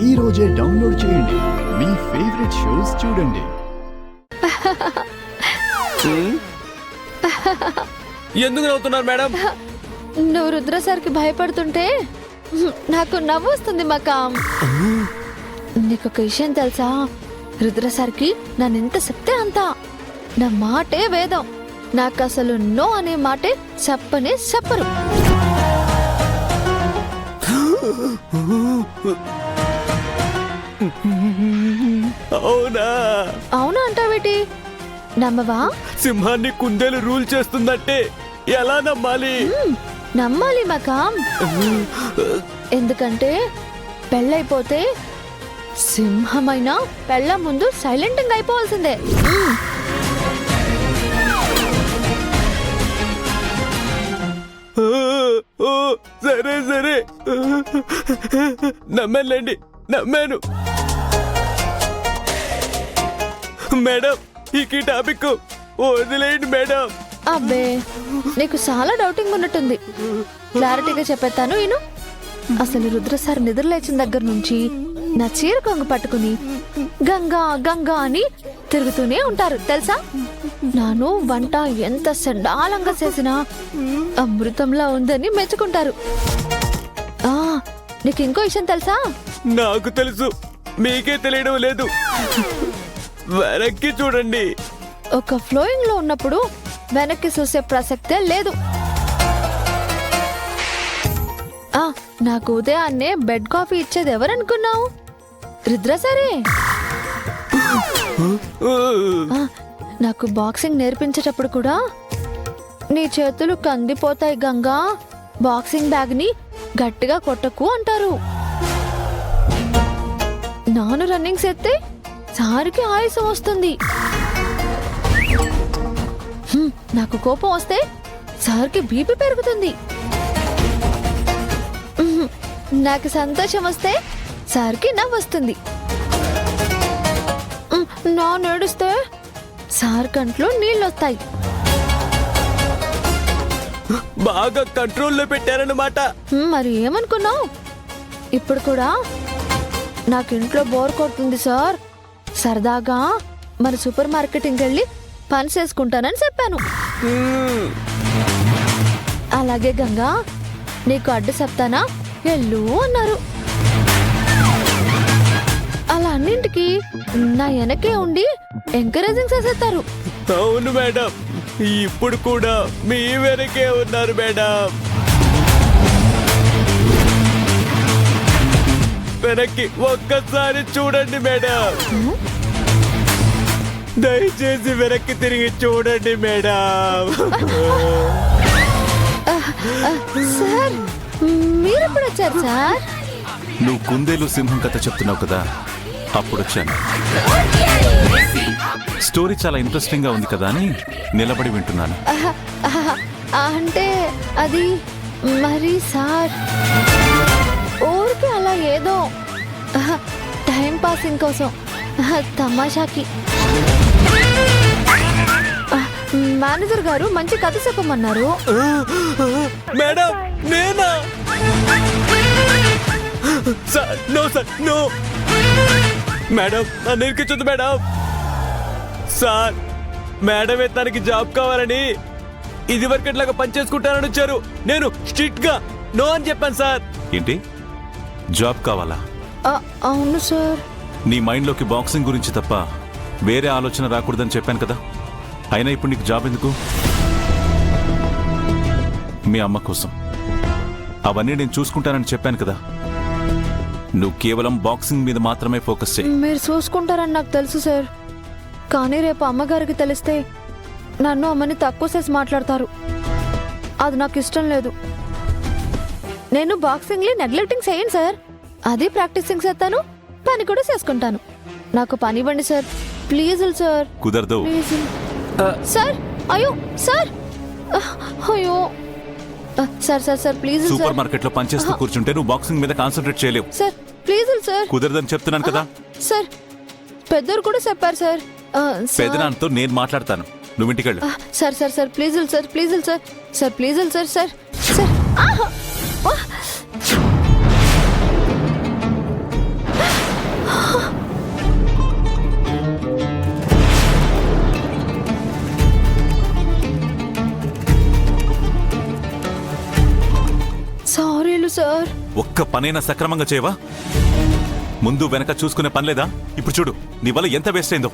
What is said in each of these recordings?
ఈ రోజే డౌన్లోడ్ చేయండి. మీ ఫేవరెట్ షోస్ చూడండి. ఎందుకు నవ్వుతున్నారు మేడం? నువ్వు రుద్ర సార్కి భయపడుతుంటే నాకు నవ్వు వస్తుంది మకాం. నీకొక విషయం తెలుసా? రుద్ర సార్కి నన్నెంత చెప్తే అంత. నా మాటే వేదం. నాకు అసలు నో అనే మాటే చెప్పనే చెప్పరు. అవునా? అవునా అంటావేటి? నమ్మవా? సింహాన్ని కుందేలు రూల్ చేస్తుందంటే ఎలా నమ్మాలి? నమ్మాలి మకాం. ఎందుకంటే పెళ్ళైపోతే సింహమైనా పెళ్ళ ముందు సైలెంట్ అయిపోవాల్సిందే. ఓ సరే సరే, నమ్మానులేండి, నమ్మాను. మేడం ఈ టాపిక్ వదిలేయండి మేడం. అబ్బే, నీకు చాలా డౌటింగ్ ఉన్నట్టుంది. క్లారిటీగా చెప్పేస్తాను ఇను. అసలు రుద్ర సార్ నిద్రలేచిన దగ్గర నుంచి నా చీర కొంగు పట్టుకుని గంగా గంగా అని తిరుగుతూనే ఉంటారు తెలుసా? నాను వంట ఎంత సండాలంగా చేసినా అమృతంలా ఉందని మెచ్చుకుంటారు. నీకు ఇంకో విషయం తెలుసా? నాకు తెలుసు, మీకే తెలియడం లేదు. వెనక్కి చూడండి. ఒక ఫ్లోయింగ్ లో ఉన్నప్పుడు వెనక్కి చూసే ప్రసక్తే లేదు. నాకు ఉదయాన్నే బెడ్ కాఫీ ఇచ్చేది ఎవరనుకున్నావు? రుద్ర సరే. నాకు బాక్సింగ్ నేర్పించేటప్పుడు కూడా నీ చేతులు కందిపోతాయి గంగా, బాక్సింగ్ బ్యాగ్ ని గట్టిగా కొట్టకు అంటారు. నాను రన్నింగ్ చేస్తే సారికి ఆయాసం వస్తుంది. నాకు కోపం వస్తే సార్కి బీపీ పెరుగుతుంది. నాకు సంతోషం వస్తే సార్కి నవ్వు వస్తుంది. నా నడుస్తే సార్ కంట్లో నీళ్ళు వస్తాయి. బాగా కంట్రోల్లో పెట్టారన్నమాట. మరి ఏమనుకున్నావు? ఇప్పుడు కూడా నాకు ఇంట్లో బోర్ కొడుతుంది సార్, సరదాగా మన సూపర్ మార్కెటింగ్కి వెళ్ళి పని చేసుకుంటానని చెప్పాను. అలాగే గంగా, నీకు అడ్డు చెప్తానా వెళ్ళు అన్నారు. అలా అన్నింటికి నా వెనకే ఉండి ఎంకరేజింగ్ చేసేస్తారు. అవును మేడం, ఇప్పుడు కూడా మీ వెనకే ఉన్నారు మేడం. వెనక్కి ఒక్కసారి చూడండి మేడం. దయచేసి వెనక్కి తిరిగి చూడండి మేడం. సార్ మీరెప్పుడు వచ్చారు సార్? నువ్వు కుందేలు సింహం కథ చెప్తున్నావు కదా, అప్పుడు వచ్చాను. స్టోరీ చాలా ఇంట్రెస్టింగ్ గా ఉంది కదా అని నిలబడి వింటున్నాను. అంటే అది మరి సార్ ఊరికి అలా ఏదో టైం పాసింగ్ కోసం, తమాషాకి. మేనేజర్ గారు మంచి కథ చెప్పమన్నారు. మేడం నేనా? Sir no, sir no. Madam నన్ను ఇరికించొద్దు మేడం. సార్ మేడమే తనకి జాబ్ కావాలని ఇది వరకట్లాగా పనిచేసుకుంటానని వచ్చారు. నేను స్ట్రిక్ట్ గా నో అని చెప్పాను సార్. ఏంటి జాబ్ కావాలా? అవును సార్. నీ మైండ్లోకి బాక్సింగ్ గురించి తప్ప వేరే ఆలోచన రాకూడదని చెప్పాను కదా. అయినా ఇప్పుడు నీకు జాబ్ ఎందుకు? మీ అమ్మ కోసం. అవన్నీ నేను చూసుకుంటానని చెప్పాను కదా. నువ్వు కేవలం బాక్సింగ్ మీద మాత్రమే ఫోకస్ చేయి. మీరు చూసుకుంటారని నాకు తెలుసు సార్, కానీ రేపు అమ్మగారికి తెలిస్తే నన్ను అమ్మని తక్కువ చేసి మాట్లాడతారు. అది నాకు ఇష్టం లేదు. నేను బాక్సింగ్ని నెగ్లెక్టింగ్ చేయను సార్, అది ప్రాక్టీసింగ్ చేస్తాను, పని కూడా చేసుకుంటాను. నాకు పని ఇవ్వండి సార్, ప్లీజ్ సార్. కుదరదు. Please sir. అయ్యో సార్, అయ్యో sir sir sir please. Super market లో పనిచేస్తూ కూర్చుంటే నువ్వు బాక్సింగ్ మీద కాన్సన్ట్రేట్ చేయలేవు. Sir please sir. కుదరదని చెప్తున్నాను కదా. సార్ పెద్దరు కూడా చెప్పారు సార్. పెదనాన్నతో నేను మాట్లాడతాను, నువ్వు ఇంటికి వెళ్ళు. Sir sir sir please sir, please sir, sir please sir. Sir sir sir ఒక్క పనైనా సక్రమంగా చేయవా? ముందు వెనక చూసుకునే పని లేదా? ఇప్పుడు చూడు నీ వల్ల ఎంత వేస్ట్ అయిందో.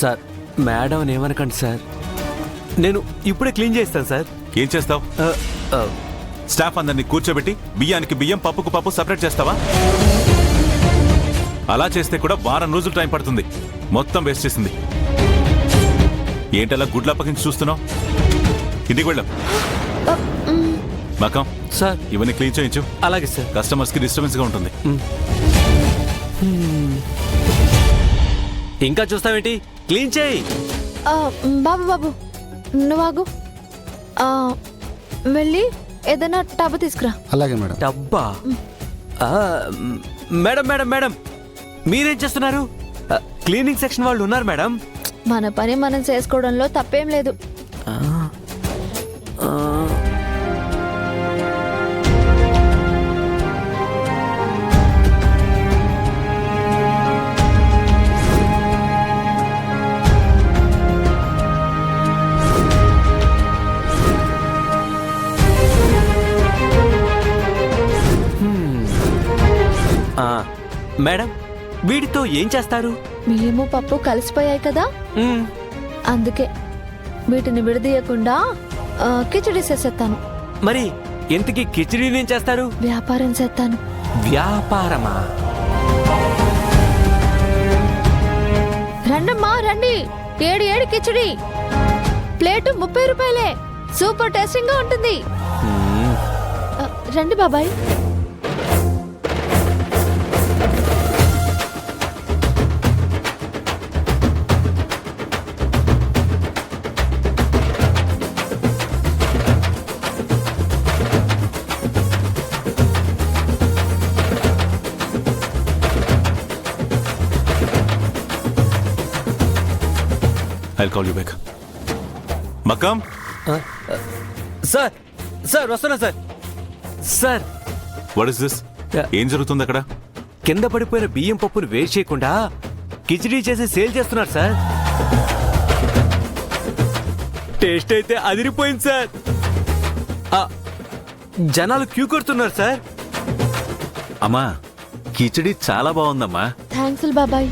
సార్ మేడం ఏమనకండి సార్, నేను ఇప్పుడే క్లీన్ చేస్తాను సార్. ఏం చేస్తావు? స్టాఫ్ అందరినీ కూర్చోబెట్టి బియ్యానికి బియ్యం, పప్పుకు పప్పు సపరేట్ చేస్తావా? అలా చేస్తే కూడా వారం రోజులు టైం పడుతుంది. మొత్తం వేస్ట్ చేసింది. ఏంటలా గుడ్లప్పకించి చూస్తున్నావు? ఇంటికి వెళ్ళాం. మకం సార్ ఇవన్నీ క్లీన్ చేయించు. అలాగే సార్. కస్టమర్స్ కి డిస్టర్బెన్స్ గా ఉంటుంది. ఇంకా చూస్తావేంటి, క్లీన్ చేయి. బాబు బాబు నువ్వాగు. వెళ్ళి ఏదైనా టబ్ తీసుకురా. అలాగే మేడం. డబ్బా? ఆ, మేడం మేడం మేడం మీరేం చేస్తున్నారు? క్లీనింగ్ సెక్షన్ వాళ్ళు ఉన్నారు మేడం. మన పని మనం చేసుకోవడంలో తప్పేం లేదు. మేడం వీటితో ఏం చేస్తారు? బియ్యము పప్పు కలిసిపోయాయి కదా, అందుకే వీటిని విడదీయకుండా కిచడీ చేసేస్తాను. మరి ఎంతకి కిచడీ ఏం చేస్తారు? వ్యాపారం చేస్తాను. వ్యాపారమా? రండమ్మా రండి. 7 కిచడీ, ప్లేటు 30 రూపాయలే. సూపర్ టేస్టింగ్ గా ఉంటుంది. రండి బాబాయ్. I'll call you back. మకం సార్ సార్ వస్తున్నా sir. Sir what is this? ఏం జరుగుతుంది అక్కడ? కింద పడిపోయిన బియ్యం పప్పును వేస్ట్ చేయకుండా కిచడీ చేసి సేల్ చేస్తున్నారు సార్. టేస్ట్ అయితే అదిరిపోయింది సార్. జనాలు క్యూ కొడుతున్నారు సార్. అమ్మా కిచడీ చాలా బాగుందమ్మా. థ్యాంక్స్ బాబాయ్.